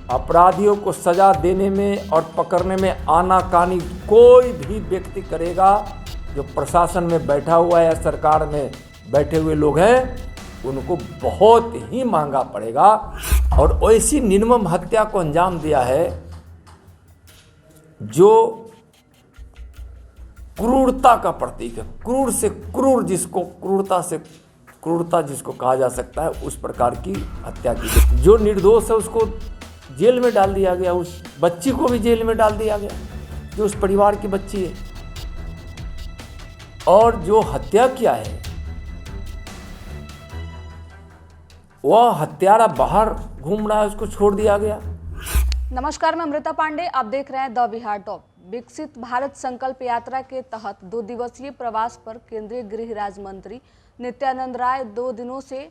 अपराधियों को सजा देने में और पकड़ने में आनाकानी कोई भी व्यक्ति करेगा, जो प्रशासन में बैठा हुआ है या सरकार में बैठे हुए लोग हैं, उनको बहुत ही महंगा पड़ेगा। और ऐसी निर्मम हत्या को अंजाम दिया है जो क्रूरता का प्रतीक है। क्रूर से क्रूर, जिसको क्रूरता जिसको कहा जा सकता है, उस प्रकार की हत्या की गई। जो निर्दोष है उसको जेल में डाल दिया गया, उस बच्ची को भी जेल में डाल दिया गया जो उस परिवार की बच्ची है। और जो हत्या किया है वह हत्यारा बाहर घूम रहा है, उसको छोड़ दिया गया। नमस्कार, मैं अमृता पांडे, आप देख रहे हैं द बिहार टॉप। विकसित भारत संकल्प यात्रा के तहत 2 दिवसीय प्रवास पर केंद्रीय गृह राज्य मंत्री नित्यानंद राय 2 दिनों से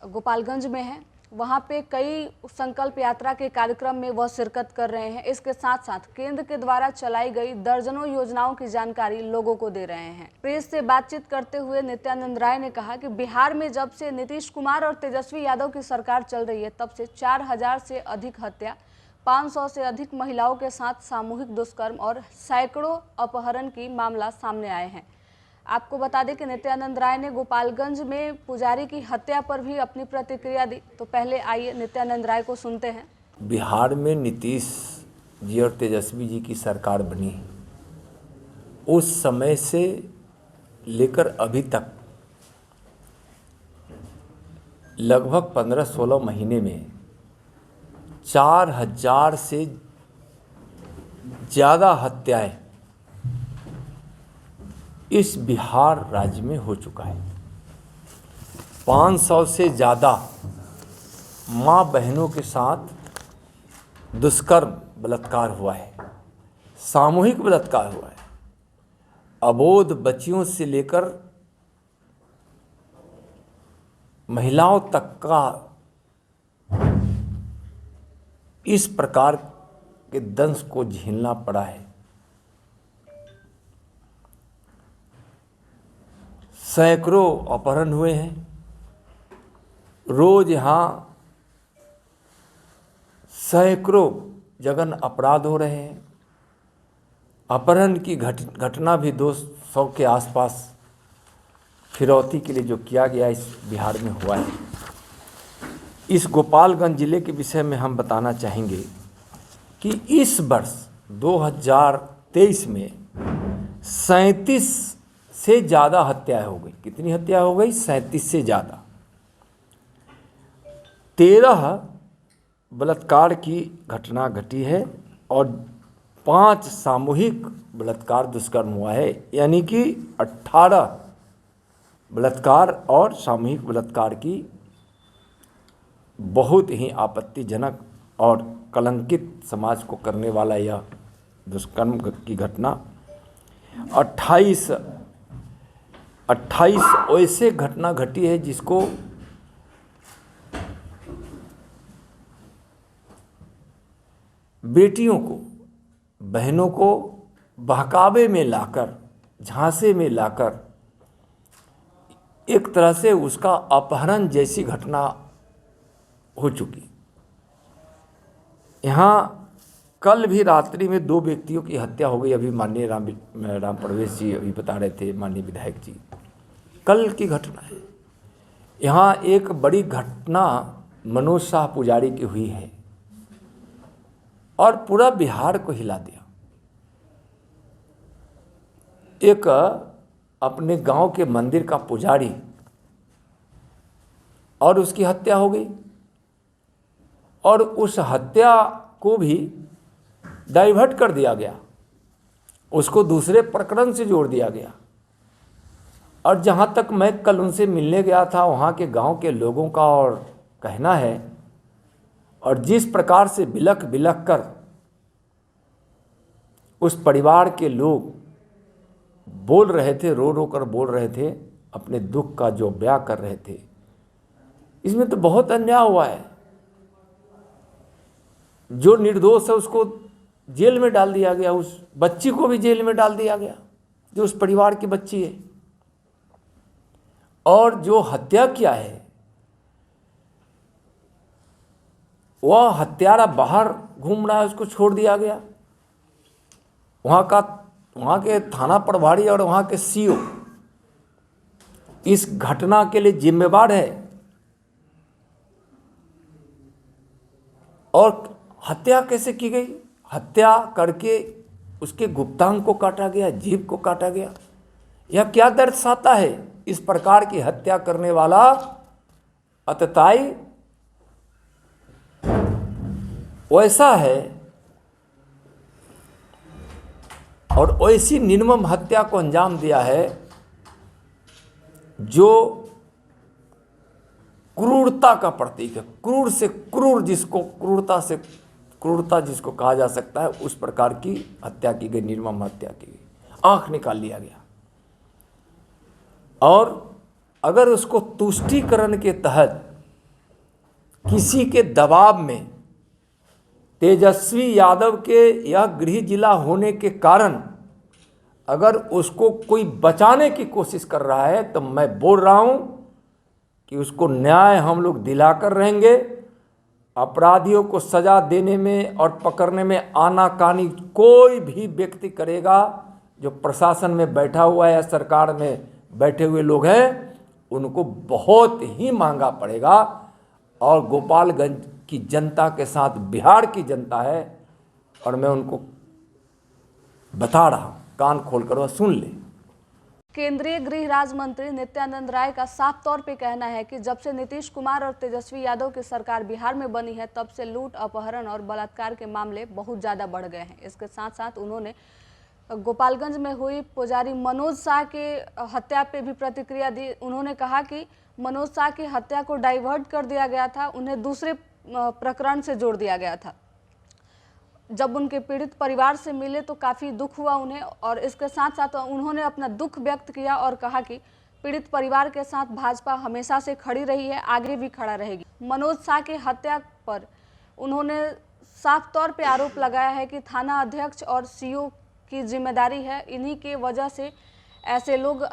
गोपालगंज में हैं। वहां पे कई संकल्प यात्रा के कार्यक्रम में वह शिरकत कर रहे हैं। इसके साथ साथ केंद्र के द्वारा चलाई गई दर्जनों योजनाओं की जानकारी लोगों को दे रहे हैं। प्रेस से बातचीत करते हुए नित्यानंद राय ने कहा कि बिहार में जब से नीतीश कुमार और तेजस्वी यादव की सरकार चल रही है, तब से 4000 से अधिक हत्या, 500 से अधिक महिलाओं के साथ सामूहिक दुष्कर्म और सैकड़ों अपहरण की मामला सामने आए हैं। आपको बता दें कि नित्यानंद राय ने गोपालगंज में पुजारी की हत्या पर भी अपनी प्रतिक्रिया दी। तो पहले आइए नित्यानंद राय को सुनते हैं। बिहार में नीतीश जी और तेजस्वी जी की सरकार बनी, उस समय से लेकर अभी तक लगभग 15-16 महीने में 4000 से ज़्यादा हत्याएं इस बिहार राज्य में हो चुका है। 500 से ज़्यादा माँ बहनों के साथ दुष्कर्म बलात्कार हुआ है, सामूहिक बलात्कार हुआ है। अबोध बच्चियों से लेकर महिलाओं तक का इस प्रकार के दंश को झेलना पड़ा है। सैकड़ों अपहरण हुए हैं। रोज यहाँ सैकड़ों जघन अपराध हो रहे हैं। अपहरण की घटना भी 200 के आसपास फिरौती के लिए जो किया गया इस बिहार में हुआ है। इस गोपालगंज जिले के विषय में हम बताना चाहेंगे कि इस वर्ष 2023 में 37 से ज़्यादा हत्याएं हो गई। कितनी हत्या हो गई? 37 से ज़्यादा। 13 बलात्कार की घटना घटी है और 5 सामूहिक बलात्कार दुष्कर्म हुआ है, यानी कि 18 बलात्कार और सामूहिक बलात्कार की बहुत ही आपत्तिजनक और कलंकित समाज को करने वाला यह दुष्कर्म की घटना। 28 ऐसे घटना घटी है जिसको बेटियों को, बहनों को बहकावे में लाकर, झांसे में लाकर एक तरह से उसका अपहरण जैसी घटना हो चुकी। यहाँ कल भी रात्रि में 2 व्यक्तियों की हत्या हो गई। अभी माननीय राम प्रवेश जी अभी बता रहे थे, माननीय विधायक जी, कल की घटना है। यहाँ एक बड़ी घटना मनोज शाह पुजारी की हुई है और पूरा बिहार को हिला दिया। एक अपने गांव के मंदिर का पुजारी और उसकी हत्या हो गई, और उस हत्या को भी डाइवर्ट कर दिया गया, उसको दूसरे प्रकरण से जोड़ दिया गया। और जहाँ तक मैं कल उनसे मिलने गया था, वहाँ के गांव के लोगों का और कहना है, और जिस प्रकार से बिलख बिलख कर उस परिवार के लोग बोल रहे थे, रो रो कर बोल रहे थे, अपने दुख का जो बयां कर रहे थे, इसमें तो बहुत अन्याय हुआ है। जो निर्दोष है उसको जेल में डाल दिया गया, उस बच्ची को भी जेल में डाल दिया गया जो उस परिवार की बच्ची है। और जो हत्या किया है वह हत्यारा बाहर घूम रहा है, उसको छोड़ दिया गया। वहाँ के थाना प्रभारी और वहाँ के सीओ इस घटना के लिए जिम्मेवार है। और हत्या कैसे की गई? हत्या करके उसके गुप्तांग को काटा गया, जीभ को काटा गया। यह क्या दर्शाता है? इस प्रकार की हत्या करने वाला अतताई वैसा है और वैसी निर्मम हत्या को अंजाम दिया है जो क्रूरता का प्रतीक है। क्रूर से क्रूर, जिसको क्रूरता जिसको कहा जा सकता है, उस प्रकार की हत्या की गई, निर्मम हत्या की गई। आंख निकाल लिया गया। और अगर उसको तुष्टीकरण के तहत किसी के दबाव में तेजस्वी यादव के यह गृह जिला होने के कारण अगर उसको कोई बचाने की कोशिश कर रहा है, तो मैं बोल रहा हूं कि उसको न्याय हम लोग दिलाकर रहेंगे। अपराधियों को सजा देने में और पकड़ने में आनाकानी कोई भी व्यक्ति करेगा, जो प्रशासन में बैठा हुआ है या सरकार में बैठे हुए लोग हैं, उनको बहुत ही महंगा पड़ेगा। और गोपालगंज की जनता के साथ बिहार की जनता है, और मैं उनको बता रहा हूँ, कान खोलकर वह सुन ले। केंद्रीय गृह राज्य मंत्री नित्यानंद राय का साफ तौर पे कहना है कि जब से नीतीश कुमार और तेजस्वी यादव की सरकार बिहार में बनी है, तब से लूट, अपहरण और बलात्कार के मामले बहुत ज़्यादा बढ़ गए हैं। इसके साथ साथ उन्होंने गोपालगंज में हुई पुजारी मनोज शाह के हत्या पे भी प्रतिक्रिया दी। उन्होंने कहा कि मनोज शाह की हत्या को डाइवर्ट कर दिया गया था, उन्हें दूसरे प्रकरण से जोड़ दिया गया था। जब उनके पीड़ित परिवार से मिले तो काफ़ी दुख हुआ उन्हें, और इसके साथ साथ उन्होंने अपना दुख व्यक्त किया और कहा कि पीड़ित परिवार के साथ भाजपा हमेशा से खड़ी रही है, आगे भी खड़ा रहेगी। मनोज शाह की हत्या पर उन्होंने साफ तौर पे आरोप लगाया है कि थाना अध्यक्ष और सीओ की जिम्मेदारी है, इन्हीं के वजह से ऐसे लोग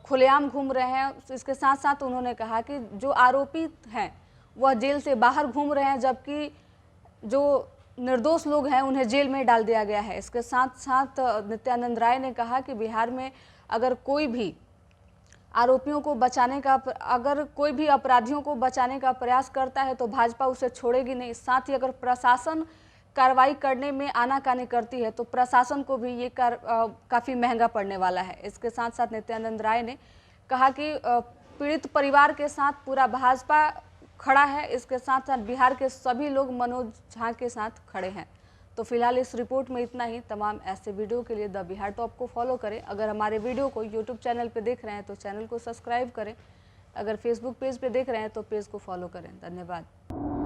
खुलेआम घूम रहे हैं। इसके साथ साथ उन्होंने कहा कि जो आरोपी हैं वह जेल से बाहर घूम रहे हैं, जबकि जो निर्दोष लोग हैं उन्हें जेल में डाल दिया गया है। इसके साथ साथ नित्यानंद राय ने कहा कि बिहार में अगर कोई भी आरोपियों को बचाने का, अगर कोई भी अपराधियों को बचाने का प्रयास करता है तो भाजपा उसे छोड़ेगी नहीं। साथ ही अगर प्रशासन कार्रवाई करने में आनाकानी करती है तो प्रशासन को भी ये काफ़ी महंगा पड़ने वाला है। इसके साथ साथ नित्यानंद राय ने कहा कि पीड़ित परिवार के साथ पूरा भाजपा खड़ा है। इसके साथ साथ बिहार के सभी लोग मनोज झा के साथ खड़े हैं। तो फिलहाल इस रिपोर्ट में इतना ही। तमाम ऐसे वीडियो के लिए द बिहार टॉप को फॉलो करें। अगर हमारे वीडियो को यूट्यूब चैनल पर देख रहे हैं तो चैनल को सब्सक्राइब करें। अगर फेसबुक पेज पे देख रहे हैं तो पेज को फॉलो करें। धन्यवाद।